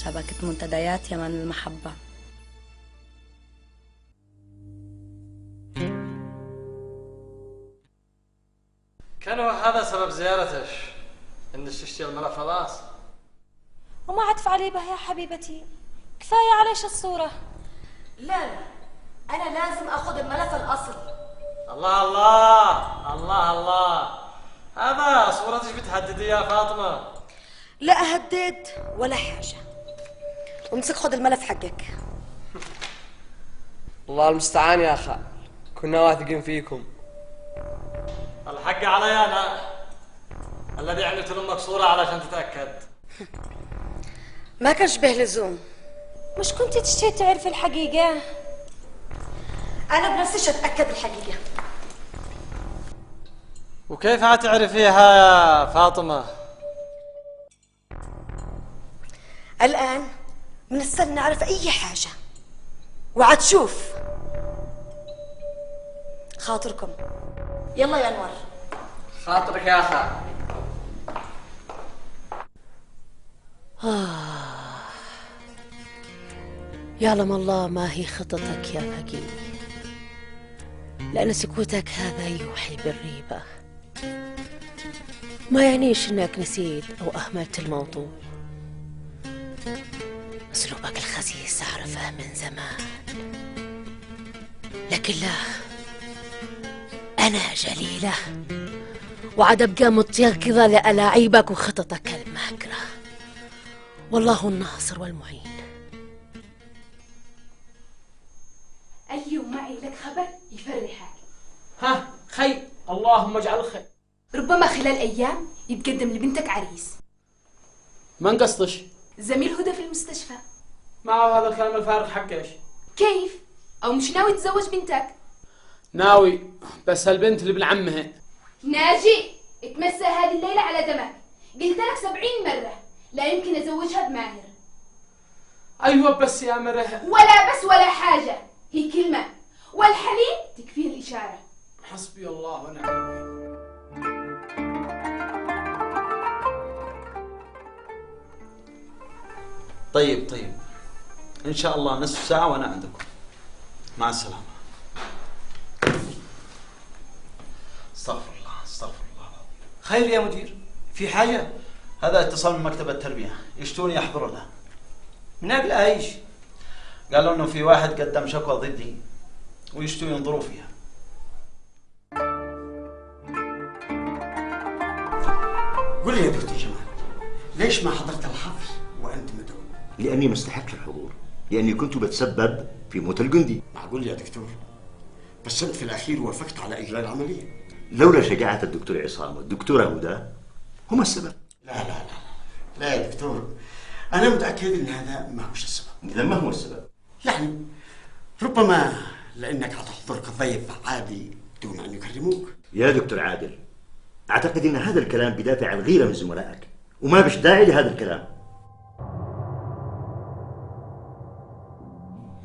شبكة منتديات يمن المحبة. كان هذا سبب زيارتك؟ انك تشتري الملف خلاص؟ وما عاد تفعلي بها يا حبيبتي، كفاية عليش الصورة. لا أنا لازم أخذ الملف الأصل. الله الله الله الله، هذا صورتك بتهددي يا فاطمة. لا أهدد ولا حاجة، وامسك خذ الملف حقك. الله المستعان يا خال، كنا واثقين فيكم. الحق علي أنا الذي عملت لأمك صورة علشان تتأكد. ما كانش به لزوم. مش كنتي تشتهي تعرفي الحقيقة؟ أنا بنفسي أتأكد الحقيقة. وكيف هتعرفيها يا فاطمة؟ الآن من السهل نعرف أي حاجة، وعاد شوف خاطركم. يلا يا أنور. خاطرك يا خال. يعلم الله ما هي خططك يا فقير، لأن سكوتك هذا يوحي بالريبة. ما يعنيش أنك نسيت أو أهملت الموضوع. أسلوبك الخسيس أعرفه من زمان، لكن لا، أنا جليلة وعد أبقى متيقظة لألاعيبك وخططك الماكرة، والله الناصر والمعين. اليوم معي لك خبر يفرحك. ها خير، اللهم اجعل خير. ربما خلال أيام يتقدم لبنتك عريس. ما نقصدش زميل هدى في المستشفى. ما هو هذا الكلام الفارغ حقش؟ كيف؟ أو مش ناوي تزوج بنتك؟ ناوي، بس هالبنت اللي ابن عمها. ناجي، اتمسى هذه الليلة على دمك. قلت لك 70 مرة لا يمكن أزوجها بماهر. أيوة بس يا مره. ولا بس ولا حاجة، هي كلمة والحليم تكفيه الإشارة. حسبي الله ونعم الوكيل. طيب إن شاء الله نصف ساعة وأنا عندكم. مع السلامة. استغفر الله. خير يا مدير، في حاجة؟ هذا اتصال من مكتب التربية، يشتوني يحضروا له. من أجل أيش؟ قالوا إنه في واحد قدم شكوى ضدي ويشتوا ينظروا فيها. قل لي يا دكتور جمال، ليش ما حضرت الحفل وأنت مدعو؟ لأني مستحق الحضور، لأني كنت بتسبب في موت الجندي. معقول يا دكتور، بس أنت في الأخير وافقت على إجراء العملية. لولا شجاعة الدكتور عصام والدكتورة هدى هما السبب. لا يا دكتور، أنا متأكد إن هذا ما هوش السبب. إذا ما هو السبب؟ يعني ربما لأنك هتحضر كضيف عادي دون أن يكرموك. يا دكتور عادل، أعتقد أن هذا الكلام بدافع عن غيرة من زملائك، وما بش داعي لهذا الكلام.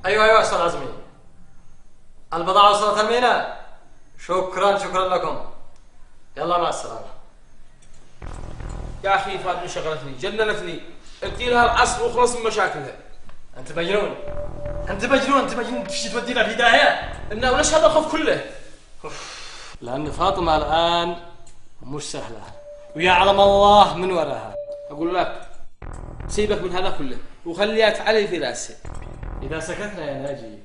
أيوة أستاذ عزمي، البضاعة وصلت الميناء. شكرا لكم. يلا مع السلامة. يا أخي فاطمة شغلتني جننتني، ادي لها العصر وخلص من مشاكلها. أنت مجنون تشتي تودينا في داهية. إنه وليش هذا الخوف كله؟ لأن فاطمة الآن مش سهلة، ويعلم الله من وراها. أقول لك سيبك من هذا كله وخليها تعالي في راسي. إذا سكتنا يا ناجي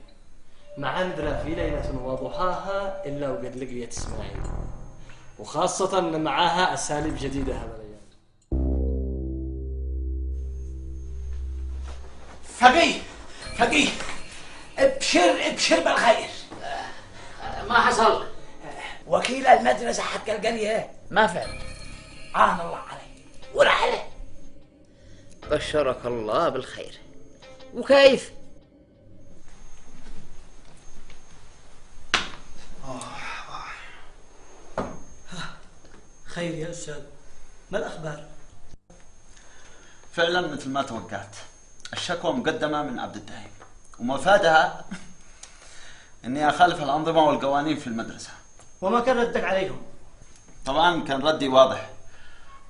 ما عندنا في ليلة وضحاها إلا وقد لقيت إسماعيل، وخاصة أن معاها أساليب جديدة هذا الأيام. فقيه ابشر بالخير. ما حصل؟ وكيل المدرسة حق القرية ما فهم. عان الله عليه ورحله. بشرك الله بالخير. وكيف؟ خير يا أستاذ، ما الأخبار؟ فعلا مثل ما توقعت، الشكوى مقدمة من عبد الدايم، ومفادها اني اخالف الانظمة والقوانين في المدرسة. وما كان ردك عليهم؟ طبعا كان ردي واضح،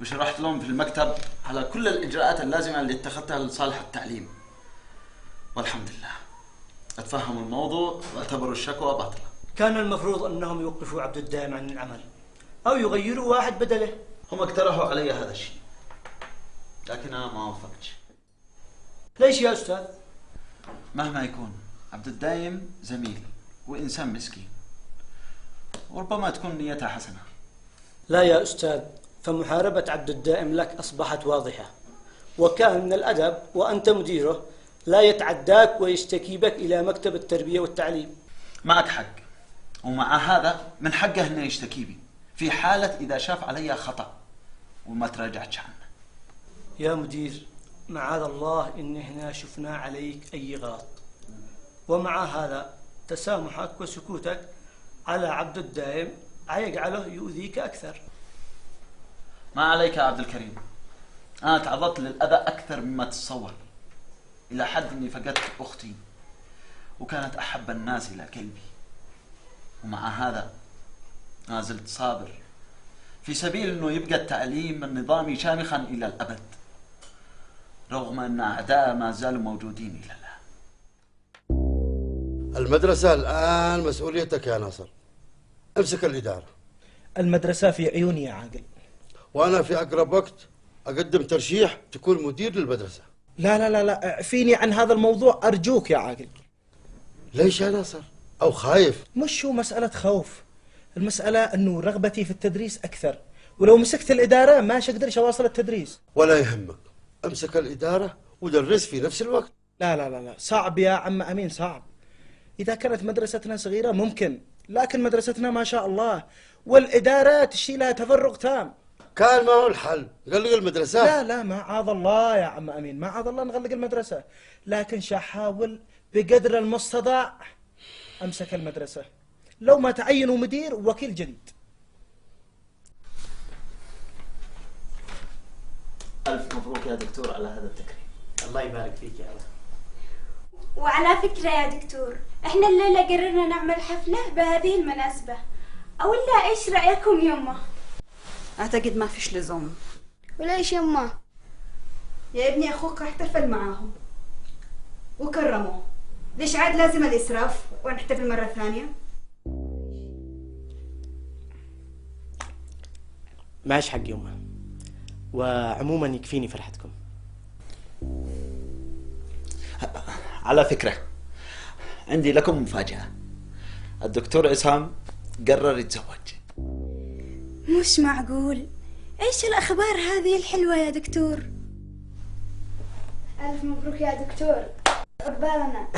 وشرحت لهم في المكتب على كل الإجراءات اللازمة اللي اتخذتها لصالح التعليم، والحمد لله اتفهموا الموضوع واعتبروا الشكوى باطلة. كان المفروض أنهم يوقفوا عبد الدائم عن العمل أو يغيروا واحد بدله. هم اقترحوا علي هذا الشيء لكن أنا ما وافقتش. ليش يا أستاذ؟ مهما يكون عبد الدائم زميل وإنسان مسكين، وربما تكون نيتها حسنة. لا يا أستاذ، فمحاربة عبد الدائم لك أصبحت واضحة، وكان من الأدب وأنت مديره لا يتعداك ويشتكي بك إلى مكتب التربية والتعليم. معك حق، ومع هذا من حقه أنه يشتكي بي في حالة إذا شاف علي خطأ وما تراجعتش عنه. يا مدير، معاذ الله إن هنا شفنا عليك أي غلط، ومع هذا تسامحك وسكوتك على عبد الدائم يجعله يؤذيك أكثر. ما عليك يا عبد الكريم، أنا تعرضت للأذى أكثر مما تتصور، إلى حد أني فقدت أختي وكانت أحب الناس إلى قلبي، ومع هذا ما زلت صابر في سبيل أنه يبقى التعليم النظامي شامخا إلى الأبد، رغم أن أعداء ما زالوا موجودين إلى الآن. المدرسة الآن مسؤوليتك يا ناصر، امسك الإدارة. المدرسة في عيوني يا عاقل، وأنا في أقرب وقت أقدم ترشيح تكون مدير للمدرسة. لا لا لا لا، اعفيني عن هذا الموضوع أرجوك يا عاقل. ليش يا ناصر؟ أو خايف؟ مش هو مسألة خوف، المسألة أنه رغبتي في التدريس أكثر، ولو مسكت الإدارة ما أقدرش أواصل التدريس. ولا يهمك، امسك الإدارة ودرس في نفس الوقت. لا لا لا لا، صعب يا عم أمين، صعب. إذا كانت مدرستنا صغيرة ممكن، لكن مدرستنا ما شاء الله والإدارة تشيلها تفرغ تام. كان ما هو الحل نغلق المدرسة؟ لا لا، معاذ الله يا عم أمين، معاذ الله نغلق المدرسة، لكن شحاول بقدر المستطاع أمسك المدرسة لو ما تعينوا مدير ووكيل جديد. ألف مبروك يا دكتور على هذا التكريم. الله يبارك فيك يا الله. وعلى فكرة يا دكتور، احنا الليلة قررنا نعمل حفلة بهذه المناسبة، أو لا ايش رأيكم يمه؟ أعتقد ما فيش لزوم. وليش يمه؟ يا ابني أخوك احتفل معاهم وكرموه، ليش عاد لازم الإسراف ونحتفل مرة ثانية؟ معش حق يمه، وعموما يكفيني فرحتكم. على فكرة عندي لكم مفاجأة، الدكتور عصام قرر يتزوج. مش معقول، ايش الأخبار هذه الحلوة يا دكتور؟ ألف مبروك يا دكتور، عقبالنا.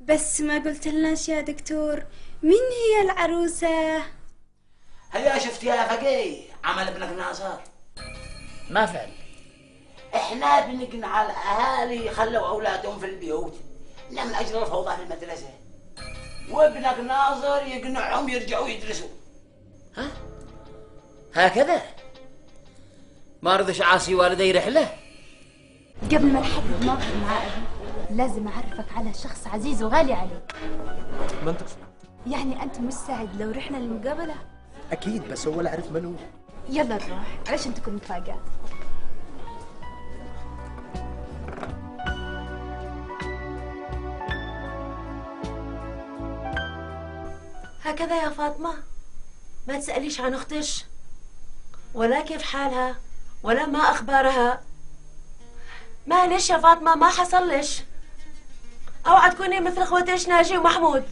بس ما قلت لناش يا دكتور مين هي العروسة؟ هيا شفت يا فقيه عمل ابنك ناصر؟ ما فعل. احنا بنقنع الاهالي خلوا اولادهم في البيوت من اجل الفوضى في المدرسه، وابنك ناصر يقنعهم يرجعوا يدرسوا. ها؟ هكذا؟ ما رضيش عاصي والدي رحله؟ قبل ما نحدد موعد مع ابني لازم اعرفك على شخص عزيز وغالي عليك. ما انت تقصد؟ يعني انت مستعد لو رحنا للمقابله؟ اكيد، بس هو لا اعرف من هو. يلا نروح علشان تكون مفاجأة. هكذا يا فاطمة؟ ما تسأليش عن أختش ولا كيف حالها ولا ما أخبارها. معلش يا فاطمة، ما حصلش. اوعى تكوني مثل اخوتيش ناجي ومحمود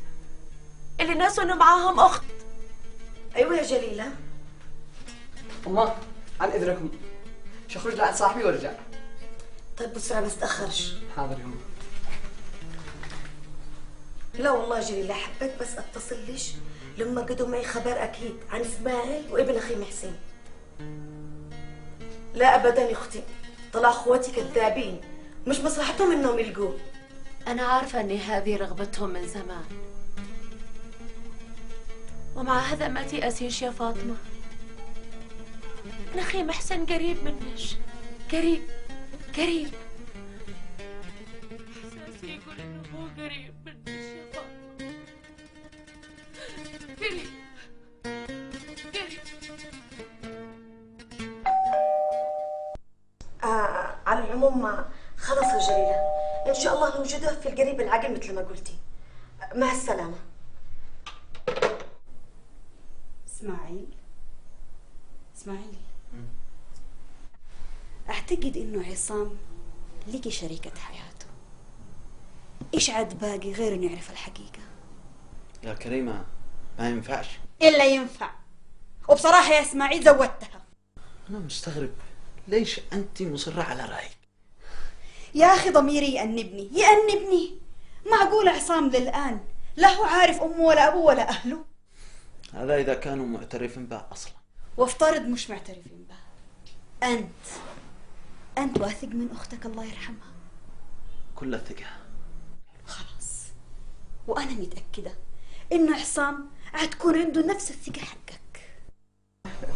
اللي نسوا انه معاهم اخت. ايوه يا جليلة. أما عن إذنكم شخرج لعند صاحبي وارجع. طيب بسرعة بس تأخرش. حاضر يا أم. لا والله جليلة، حبيت بس اتصل ليش لما قدوا معي خبر اكيد عن اسماعيل وابن اخي محسن. لا ابدا يا اختي، طلع اخواتي كذابين، مش مصلحتهم انهم يلقوه. انا عارفة ان هذه رغبتهم من زمان، ومع هذا ما تيأسيش يا فاطمة. ابن اخي محسن قريب منش، قريب قريب. احساسي يقول انه هو قريب منش يا فاطمة. قريب قريب. على العموم خلص يا جليلة، إن شاء الله نوجده في القريب العاجل مثل ما قلتي. مع السلامة. اسماعيل أعتقد إنه عصام لقي شريكة حياته. إيش عاد باقي غير إنه يعرف الحقيقة؟ يا كريمة ما ينفعش. إلا ينفع، وبصراحة يا إسماعيل زودتها. أنا مستغرب ليش أنت مصرة على رأيك؟ يا أخي ضميري يأنبني. معقول عصام للآن لا هو عارف أمه ولا أبوه ولا أهله؟ هذا إذا كانوا معترفين به أصلا. وافترض مش معترفين به، أنت واثق من أختك الله يرحمها؟ كل الثقة. خلاص، وأنا متأكدة إنه عصام هتكون عنده نفس الثقة حقك.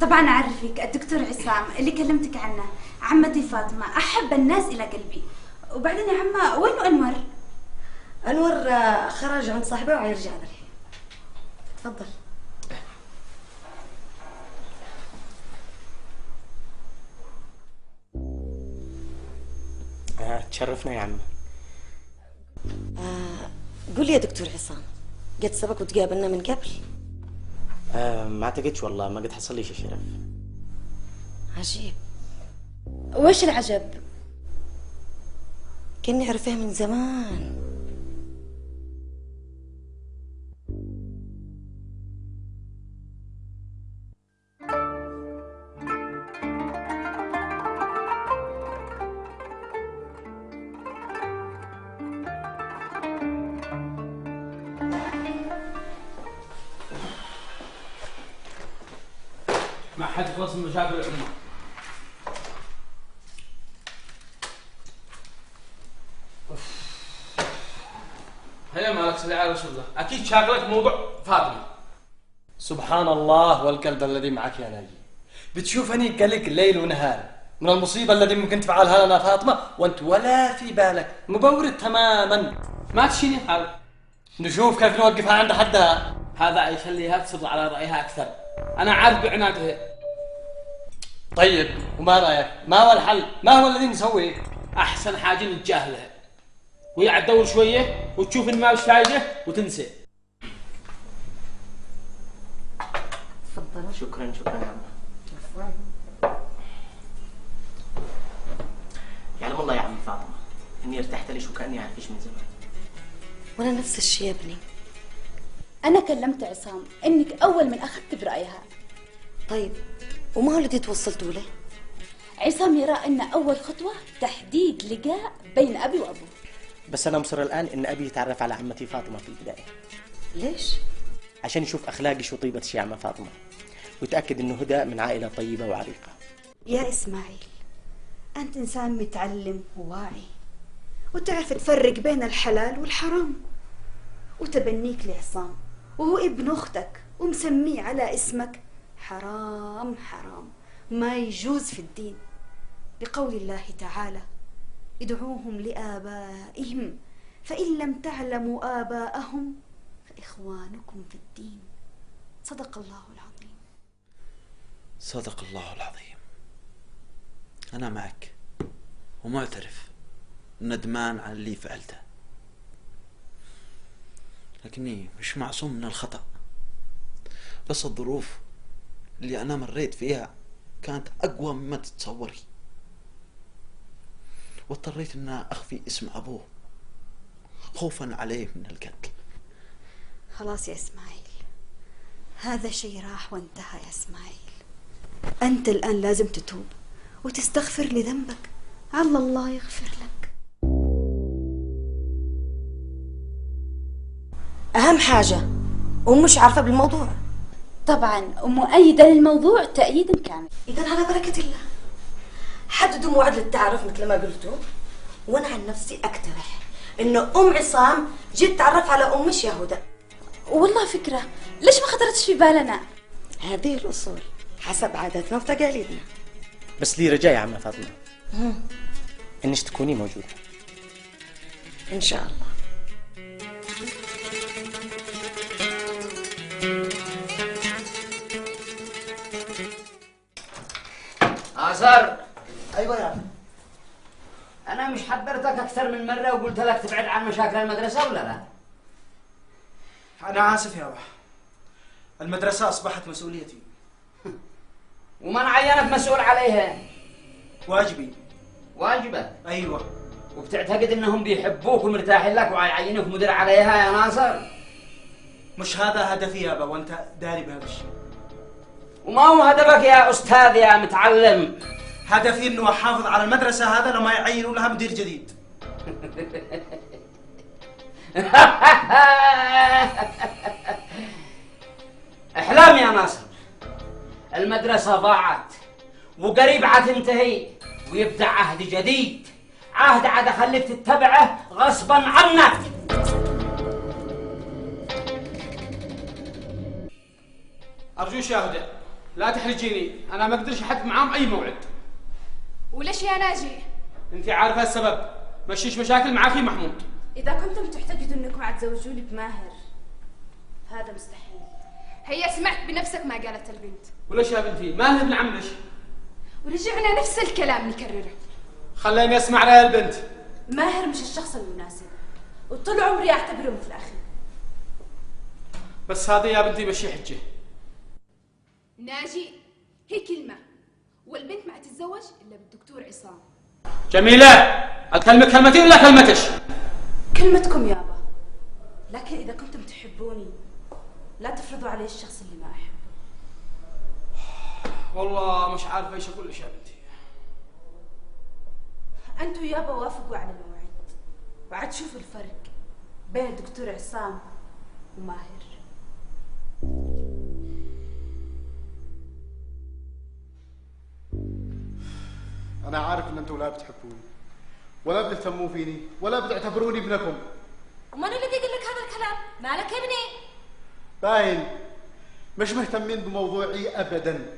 طبعا أعرفك الدكتور عصام اللي كلمتك عنه، عمتي فاطمة أحب الناس إلى قلبي. وبعدين يا عمة وين أنور؟ أنور خرج عند صاحبه ويرجع الحين. تفضل. تشرفنا يا عم. قول لي يا دكتور عصام، قد سبق وتقابلنا من قبل؟ ما اعتقدش والله، ما قد حصل لي شي شرف. عجيب. وش العجب؟ كني عرفها من زمان. ما حد خلص من مشاكل الأمة. هيا مالك صلي على رسول الله، أكيد شاغلك موضوع فاطمة. سبحان الله والقلب الذي معك يا ناجي، بتشوفني قلق ليل ونهار من المصيبة التي ممكن تفعلها لنا فاطمة وانت ولا في بالك، مبورد تماما. ما تشيني حالك. نشوف كيف نوقفها عند حدها. هذا يخليها تصر على رأيها أكثر. أنا عارف بعنادها. طيب وما رأيك؟ ما هو الحل؟ ما هو الذي نسويه؟ أحسن حاجة نتجاهلها، وهي عاد تدور شوية وتشوف إن ما مش فايدة وتنسى. تفضل. شكرا يا عم. يعلم الله يا عم فاطمة إني ارتحت ليش وكأني عارفش من زمان. وأنا نفس الشيء يا ابني. أنا كلمت عصام إنك أول من أخذت برأيها. طيب وما هو الذي توصلتوا له؟ عصام يرى أن أول خطوة تحديد لقاء بين أبي وأبوه. بس أنا مصر الآن إن أبي يتعرف على عمتي فاطمة في البداية. ليش؟ عشان يشوف أخلاقي شو طيبة شي عم فاطمة، ويتأكد إنه هدى من عائلة طيبة وعريقة. يا إسماعيل، أنت إنسان متعلم وواعي وتعرف تفرق بين الحلال والحرام، وتبنيك لعصام وهو ابن أختك ومسميه على اسمك حرام حرام، ما يجوز في الدين. بقول الله تعالى: ادعوهم لآبائهم فإن لم تعلموا آباءهم فإخوانكم في الدين. صدق الله العظيم. صدق الله العظيم. أنا معك ومعترف ندمان على اللي فعلته، لكني مش معصوم من الخطأ. بس الظروف اللي أنا مريت فيها كانت أقوى مما تتصوري، واضطريت أن أخفي اسم أبوه خوفا عليه من القتل. خلاص يا إسماعيل، هذا شيء راح وانتهى يا إسماعيل. أنت الآن لازم تتوب وتستغفر لذنبك، على الله يغفر لك. أهم حاجة ومش عارفة بالموضوع. طبعا ومؤيدة للموضوع تأييد كامل. إذا على بركة الله حددوا موعد للتعارف مثل ما قلتوا، وأنا عن نفسي أقترح إنه أم عصام جيت تعرف على أمش يا هدى. والله فكرة، ليش ما خطرتش في بالنا؟ هذه الأصول حسب عاداتنا وتقاليدنا. بس لي رجاء يا عم فاطمة إنش تكوني موجودة. إن شاء الله. آثار. ايوه يا عم. أنا مش حذرتك أكثر من مرة وقلت لك تبعد عن مشاكل المدرسة ولا لا؟ أنا آسف يابا، المدرسة أصبحت مسؤوليتي. ومن عينك مسؤول عليها؟ واجبي. واجبك؟ أيوة. وبتعتقد إنهم بيحبوك ومرتاحين لك وعينوك مدير عليها يا ناصر؟ مش هذا هدفي يابا، وأنت داري بهذا الشيء. وما هو هدفك يا أستاذ يا متعلم؟ هدفي إنه أحافظ على المدرسة هذا لما يعينوا لها مدير جديد. احلام يا ناصر. المدرسة ضاعت وقريب عتنتهي ويبدأ عهد جديد، عهد عاد أخليك تتبعه غصبا عنك. أرجوش يا هدى لا تحرجيني، أنا ما أقدرش أحدد معاهم أي موعد. وليش يا ناجي؟ أنت عارفة السبب، مشيش مشاكل مع أخي محمود. إذا كنتم تعتقدوا إنكم عتزوجوني بماهر هذا مستحيل. هي سمعت بنفسك ما قالت البنت. وليش يا بنتي؟ مالها ابن عم ليش؟ ورجعنا نفس الكلام نكرره. خليني أسمع رأي البنت. ماهر مش الشخص المناسب وطول عمري أعتبره مثل أخي. بس هذه يا بنتي مشي حجة. ناجي هي كلمة، والبنت ما تتزوج إلا بالدكتور عصام. جميلة، الكلمة كلمتين ولا كلمتش؟ كلمتكم يابا، لكن إذا كنتم تحبوني لا تفرضوا علي الشخص اللي ما أحبه. والله مش عارفة إيش أقول لك يا بنتي. أنتوا يابا وافقوا على الموعد، وعاد شوفوا الفرق بين الدكتور عصام وماهر. أنا عارف إن أنتم لا بتحبوني ولا بتهتموا فيني ولا بتعتبروني ابنكم. ومن الذي يقول لك هذا الكلام؟ مالك يا ابني؟ باين مش مهتمين بموضوعي أبدا.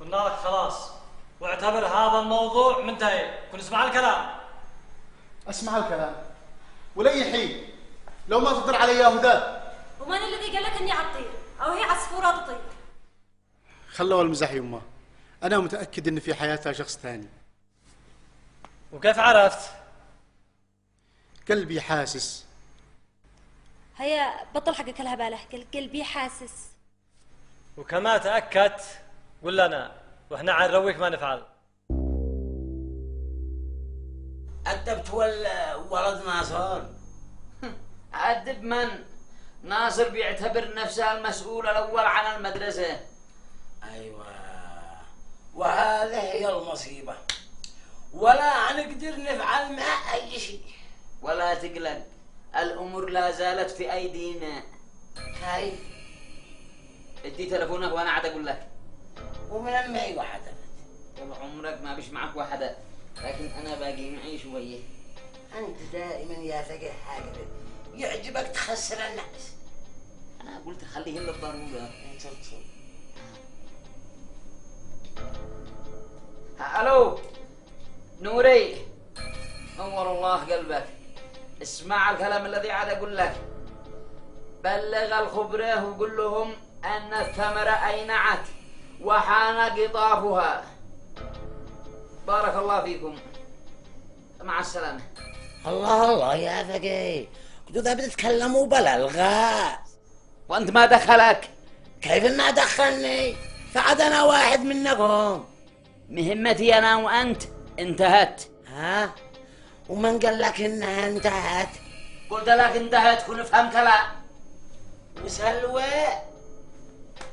قلنا لك خلاص، واعتبر هذا الموضوع منتهي، كن اسمع الكلام. أسمع الكلام ولأي حين لو ما تطر علي يا هدى. ومن الذي قال لك إني عطير أو هي عصفورة تطير؟ خلوا المزح يمه، أنا متأكد إن في حياتها شخص ثاني. وكيف عرفت؟ قلبي حاسس. هيا بطل حقك الهبالة، قلبي حاسس. وكما تأكدت قل لنا واحنا عنرويك ما نفعل. أدبت ولد ناصر؟ أدب من؟ ناصر بيعتبر نفسه المسؤول الأول عن المدرسة. أيوة، وهذه هي المصيبة، ولا نقدر نفعل معه أي شيء. ولا تقلق، الأمور لا زالت في أيدينا. هاي ادي تلفونك وأنا عاد أقول لك. ومن معي واحدة؟ طول عمرك ما بيش معك واحدة، لكن أنا باقي معي شوية. أنت دائما يا فقيه هكذا، يعجبك تخسر الناس. أنا قلت خليه للضرورة. ألو نوري، نور الله قلبك. اسمع الكلام الذي عاد أقول لك. بلغ الخبراء وقل لهم أن الثمرة أينعت وحان قطافها. بارك الله فيكم، مع السلامة. الله يا فقيه، كنتوا ذا بتتكلموا بلا الغاء. وأنت ما دخلك؟ كيف ما دخلني؟ فعد أنا واحد منكم. مهمتي أنا وأنت انتهت. ها؟ ومن قال لك إنها انتهت؟ قلت لك انتهت، كن فهمت لا؟ وسلوى؟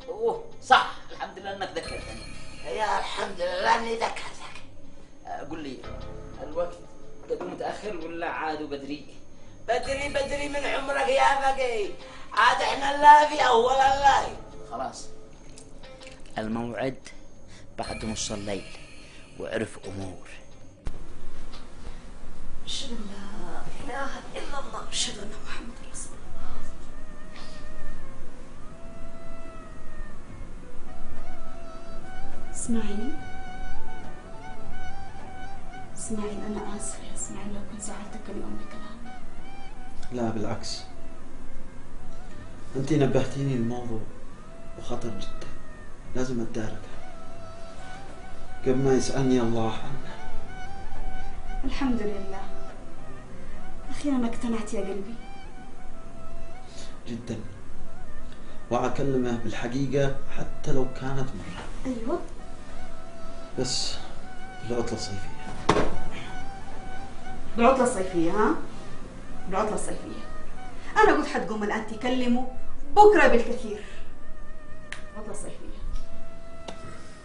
أوه صح، الحمد لله إنك ذكرتني. يا الحمد لله إني ذكرتك. قل لي الوقت قد متأخر ولا عاد بدري؟ بدري من عمرك يا فقيه، عاد احنا لا في أول الله. خلاص الموعد بعد نص الليل وعرف أمور. أشهد أن لا إله إلا الله، أشهد أن محمد رسول الله. اسمعيني، أنا آسفة. اسمعيني لو كنت زعلتك اليوم بكلامي. لا بالعكس، أنت نبهتيني الموضوع وخطر جدا، لازم أتداركه قبل ما يسألني الله عنه. الحمد لله، أخيرا اقتنعت يا قلبي. جدا، وأكلمه بالحقيقة حتى لو كانت مرة. أيوة، بس بالعطلة الصيفية. بالعطلة الصيفية ها؟ بالعطلة الصيفية. أنا قلت حتقوم الآن تكلمه بكرة بالكثير. العطلة الصيفية.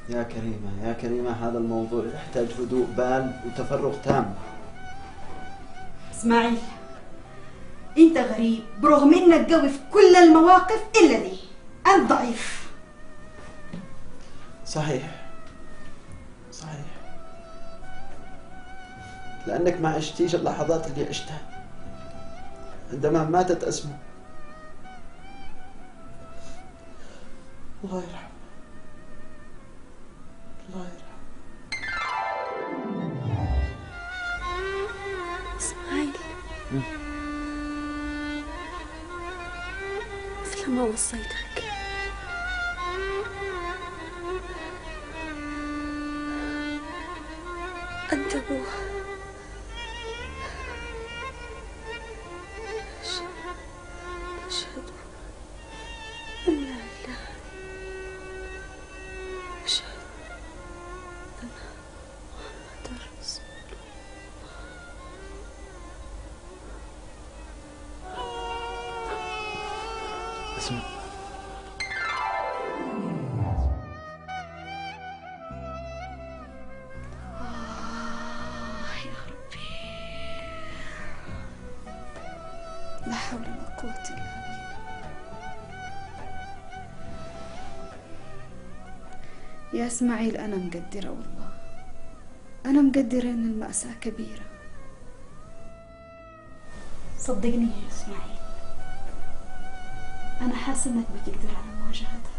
يا كريمة يا كريمة، هذا الموضوع يحتاج هدوء بال وتفرغ تام. إسماعيل، أنت غريب برغم إنك قوي في كل المواقف إلا دي، أنت ضعيف. صحيح صحيح، لأنك ما عشتيش اللحظات اللي عشتها عندما ماتت أسماء. الله يرحمه الله يرحمه. إسماعيل، مثل ما وصيتك أنت أبوه. أشهد أن لا إله أشهد أن محمد رسول الله. اسمع، لا حول ولا قوة إلا بالله. يا إسماعيل، أنا مقدرة والله، أنا مقدرة إن المأساة كبيرة. صدقني يا إسماعيل، أنا حاسة إنك بتقدر على مواجهتها.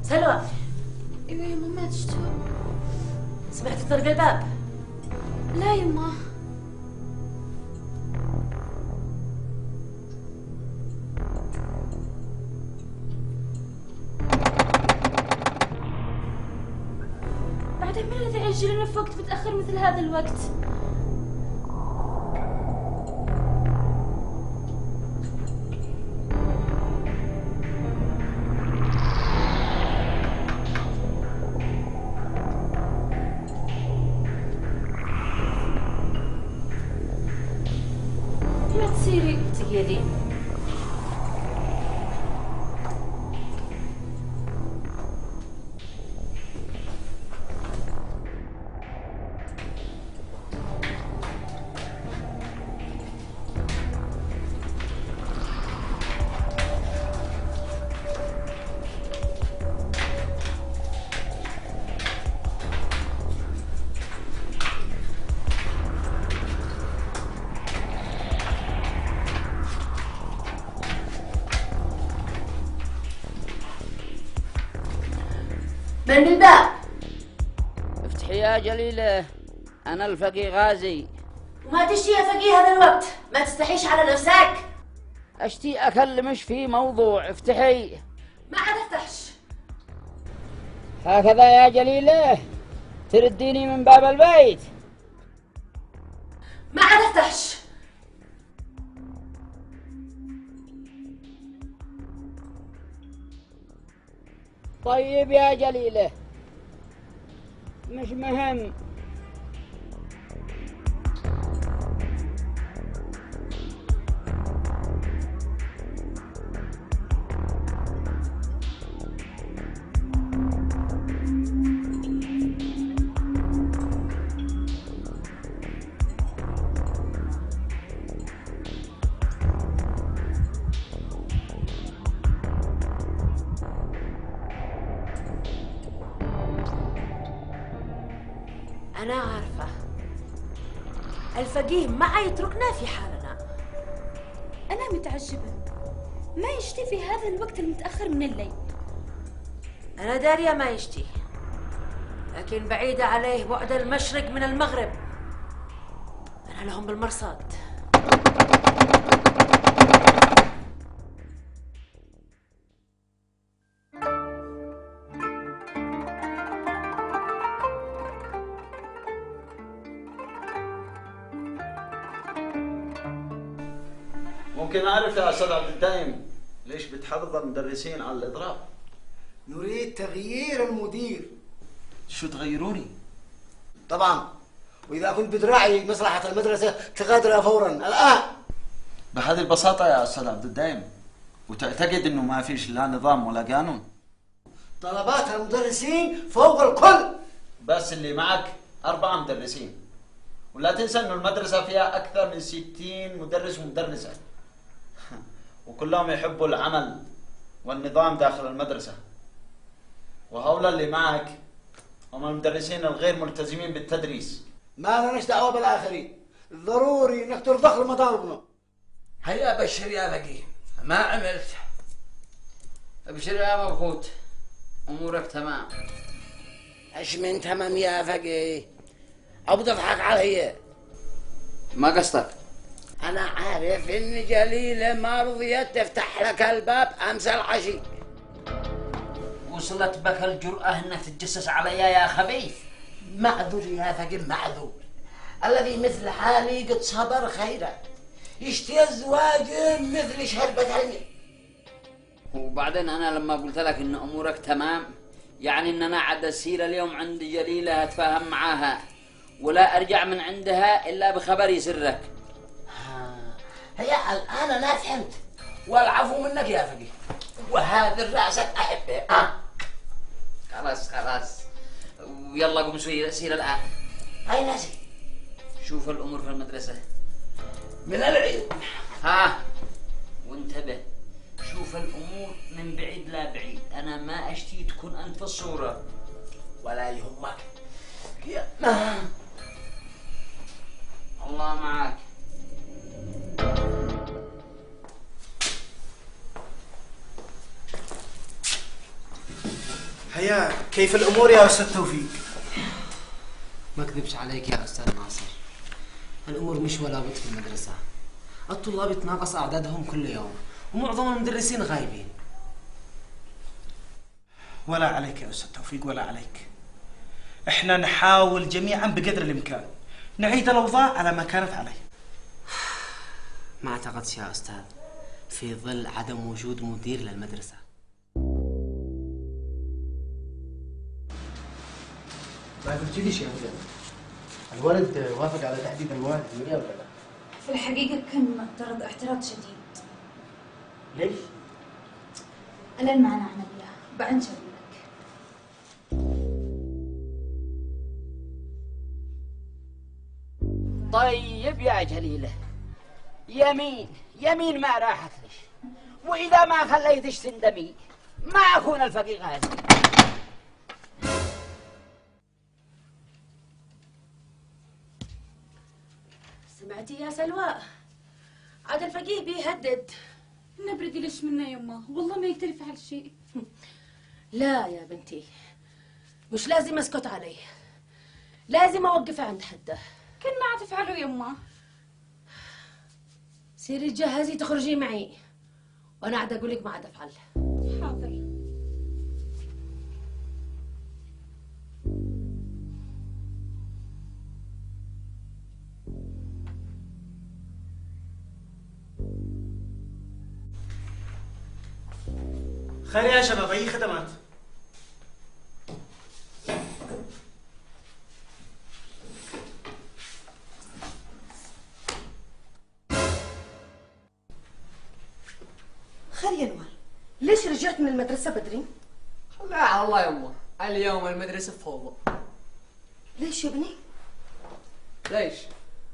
سلوى، ايوه يما، ما تشتو. سمعتي طرق الباب؟ لا يما. بعدين من الذي يعجلنا في وقت متأخر مثل هذا الوقت؟ سيدي، من بالباب؟ افتحي يا جليلة، أنا الفقيه غازي. وما تشتي يا فقيه هذا الوقت، ما تستحيش على نفسك. أشتي أكلمش في موضوع، افتحي. ما عاد افتحش. هكذا يا جليلة ترديني من باب البيت؟ ما عاد افتحش. طيب يا جليلة، مش مهم. أنا عارفة الفقيه ما يتركنا في حالنا. أنا متعجبة، ما يشتي في هذا الوقت المتأخر من الليل. أنا دارية ما يشتي، لكن بعيدة عليه بعد المشرق من المغرب. أنا لهم بالمرصاد. ممكن أعرف يا أستاذ عبد الدايم ليش بتحرض المدرسين على الإضراب؟ نريد تغيير المدير. شو تغيروني؟ طبعا، وإذا كنت بتراعي مصلحة المدرسة تغادرها فورا الآن. بهذه البساطة يا أستاذ عبد الدايم، وتعتقد إنه ما فيش لا نظام ولا قانون؟ طلبات المدرسين فوق الكل. بس اللي معك 4 مدرسين، ولا تنسى إنه المدرسة فيها أكثر من 60 مدرس ومدرسة، وكلهم يحبوا العمل والنظام داخل المدرسة. وهؤلاء اللي معك هم المدرسين الغير ملتزمين بالتدريس. ما لناش دعوة بالآخرين، ضروري انك ترضخ لمطالبنا. هيا بشر يا فقيه، ما عملت. ابشر يا مبخوت، امورك تمام. ايش من تمام يا فقيه؟ او بتضحك علي؟ ما قصدك؟ انا عارف ان جليلة ما رضيت تفتح لك الباب امس العشي. وصلت بك الجرأة انك تتجسس علي يا خبيث؟ معذور يا فقيه، معذور. الذي مثل حالي قد صبر خيرا، يشتي الزواج مثل شربة الماء. وبعدين انا لما قلت لك ان امورك تمام، يعني ان انا عاد اسير اليوم عند جليلة اتفاهم معاها، ولا ارجع من عندها الا بخبر يسرك. هي الان انا فهمت، والعفو منك يا فقيه، وهذا الراسك احبه. خلاص ويلا قوم سير الان. اين اسير؟ شوف الامور في المدرسة من العيد. وانتبه، شوف الامور من بعيد لا بعيد. انا ما اشتي تكون انت في الصورة. ولا يهمك. الله معك. هيا كيف الامور يا استاذ توفيق؟ ما اكذبش عليك يا استاذ ناصر، الامور مش ولا بد في المدرسه. الطلاب يتناقص اعدادهم كل يوم، ومعظم المدرسين غايبين. ولا عليك يا استاذ توفيق، ولا عليك. احنا نحاول جميعا بقدر الامكان نعيد الاوضاع على ما كانت عليه. ما اعتقدش يا استاذ في ظل عدم وجود مدير للمدرسه. ما قلتليش يا ولد، الولد وافق على تحديد المواد الدولية ولا لا؟ في الحقيقة كان معترض اعتراض شديد. ليش؟ الآن معنا عملية، بعدين شغل لك. طيب يا جليلة، يمين ما راحت ليش، وإذا ما خليتش تندمي ما أكون الفقيه غازي. سمعتي يا سلوى؟ عاد الفقيه بيهدد. نبردي ليش منا يما، والله ما يقدر يفعل شيء. لا يا بنتي، مش لازم اسكت عليه، لازم اوقفه عند حده. كان ما عاد تفعله يما. سيري تجهزي تخرجي معي، وانا قاعده اقول لك ما عاد افعل. حاضر. خير يا شباب، اي خدمات؟ خير يا نوال، ليش رجعت من المدرسة بدري؟ لا على الله يمه، اليوم المدرسة فوضى. ليش يا ابني؟ ليش؟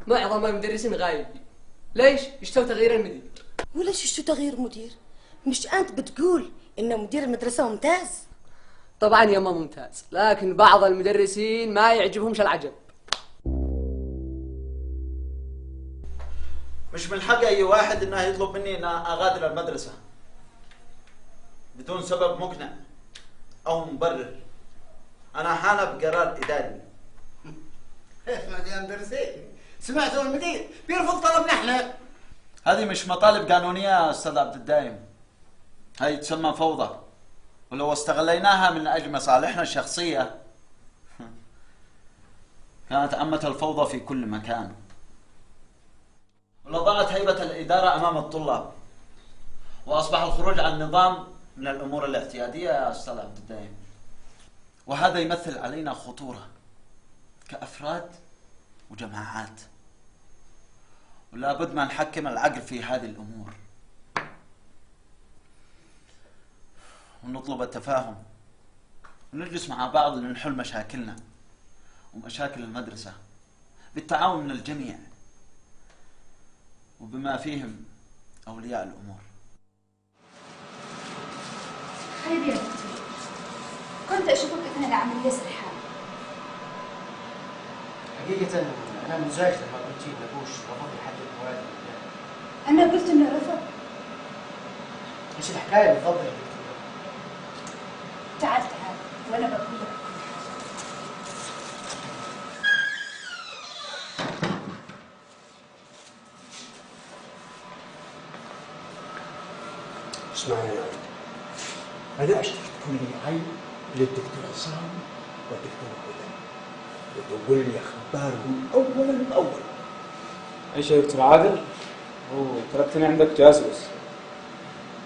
معظم المدرسين غايبين. ليش؟ اشتوا تغيير المدير. وليش اشتوا تغيير مدير؟ مش انت بتقول ان مدير المدرسة ممتاز؟ طبعا يما ممتاز، لكن بعض المدرسين ما يعجبهمش العجب. مش من حق اي واحد انه يطلب مني ان اغادر المدرسه. بدون سبب مقنع أو مبرر. أنا حانة بقرار إداري. اسمع يا مدرسين، سمعتوا المدير بيرفض طلبنا احنا. هذه مش مطالب قانونية يا أستاذ عبد الدايم، هذه تسمى فوضى، ولو استغليناها من أجل مصالحنا الشخصية كانت عمت الفوضى في كل مكان، ولضاعت هيبة الإدارة أمام الطلاب، وأصبح الخروج عن النظام من الأمور الاعتيادية يا أستاذ عبد الدايم. وهذا يمثل علينا خطورة كأفراد وجماعات، ولا بد ما نحكم العقل في هذه الأمور ونطلب التفاهم ونجلس مع بعض لنحل مشاكلنا ومشاكل المدرسة بالتعاون من الجميع وبما فيهم أولياء الأمور. خير يا دكتور، كنت أشوفك أثناء العملية سرحان. حقيقة أنا منزعج لما قلتي إن أبوش رفض يحدد موعد البداية. أنا قلت إنه رفض. إيش الحكاية بالضبط يا دكتور؟ تعال وأنا بقول لك كل حاجة. اسمعي يا ولد، أنا أشتري تكون لي عين للدكتور عصام والدكتور هدى وتقول لي أخبارهم أولا بأول. ايش يا دكتور عادل؟ تركتني عندك جاسوس.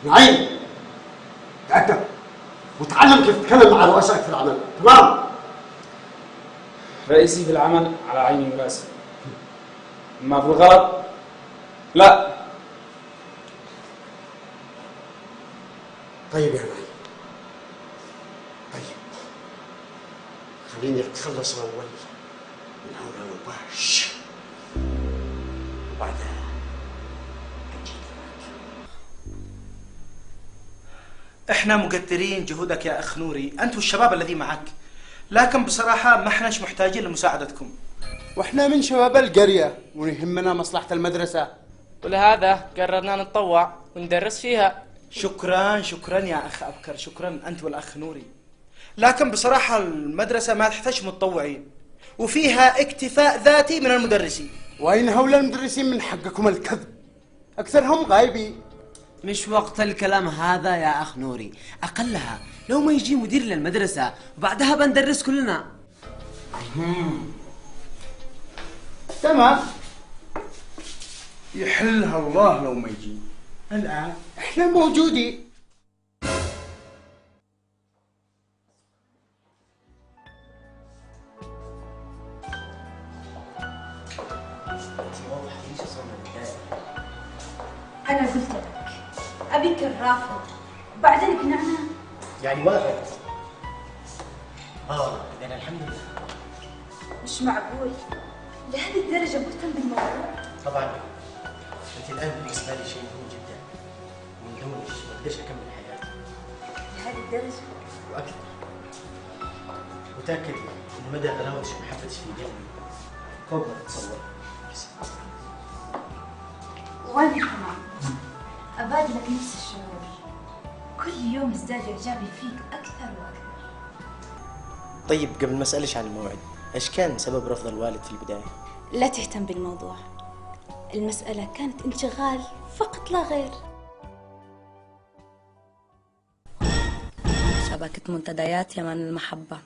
نعيم، تأدب وتعلم كيف تتكلم مع رؤسائك في العمل، تمام؟ رئيسي في العمل على عيني وراسي، أما في الغلط لا. طيب يا نعيم، طيب خليني أتخلص أول من هؤلاء الوحش وبعدها احنا مقدرين جهودك يا اخ نوري، انت والشباب الذي معك، لكن بصراحة ما احناش محتاجين لمساعدتكم. واحنا من شباب القرية ويهمنا مصلحة المدرسة، ولهذا قررنا نتطوع وندرس فيها. شكرا يا اخ ابكر، شكرا انت والاخ نوري، لكن بصراحة المدرسة ما تحتاج متطوعين وفيها اكتفاء ذاتي من المدرسين. وأين هؤلاء المدرسين؟ من حقكم الكذب، أكثرهم غايبين. مش وقت الكلام هذا يا أخ نوري، أقلها لو ما يجي مدير للمدرسة وبعدها بندرس كلنا. تمام، يحلها الله لو ما يجي. الآن احنا موجودين. أنا قلت لك أبيك الرافض وبعدين قنعنا. يعني وافق. إذا الحمد لله. مش معقول لهذه الدرجة مهتم بالموضوع. طبعا أنت الآن بالنسبة لي شيء مهم جدا، ومن دونك ما أقدرش أكمل حياتي. لهذه الدرجة؟ وأكثر. متأكد إن مدى غلاوة محبتي في قلبي فوق ما تتصور. وأنا كمان أبادلك نفس الشعور، كل يوم ازداد إعجابي فيك أكثر وأكثر. طيب قبل ما أسألش عن الموعد، إيش كان سبب رفض الوالد في البداية؟ لا تهتم بالموضوع، المسألة كانت انشغال فقط لا غير. شبكة منتديات يمن المحبة.